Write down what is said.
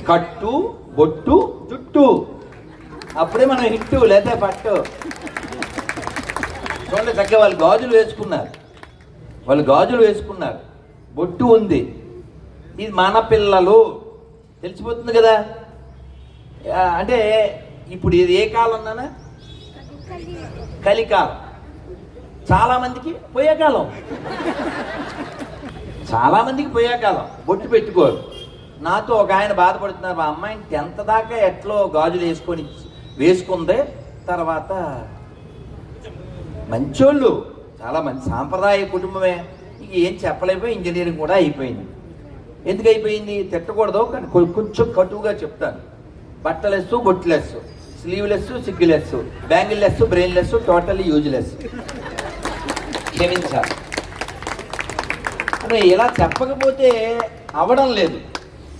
కట్టు, బొట్టు, జుట్టు, అప్పుడే మనం హిట్టు లేదా పట్టు. చూడండి చక్కగా వాళ్ళు గాజులు వేసుకున్నారు, బొట్టు ఉంది. ఇది మన పిల్లలు తెలిసిపోతుంది కదా. అంటే ఇప్పుడు ఇది ఏ కాలం నానా? కలికాలం. చాలామందికి పోయే కాలం, బొట్టు పెట్టుకోరు. నాతో ఒక ఆయన బాధపడుతున్నారు, మా అమ్మాయిని 10th దాకా ఎట్లో గాజులు వేసుకుందే, తర్వాత మంచోళ్ళు, చాలా మంచి సాంప్రదాయ కుటుంబమే, ఇక ఏం చెప్పలేకపోయి ఇంజనీరింగ్ కూడా అయిపోయింది. ఎందుకు అయిపోయింది తిట్టకూడదు కానీ కొంచెం కటువుగా చెప్తాను. బట్టలెస్, బొట్టులెస్, స్లీవ్లెస్, సిగ్గులెస్, బ్యాంగిల్లెస్, బ్రెయిన్లెస్, టోటల్లీ యూజ్లెస్. క్షమించాలి. అంటే ఇలా చెప్పకపోతే అవడం లేదు.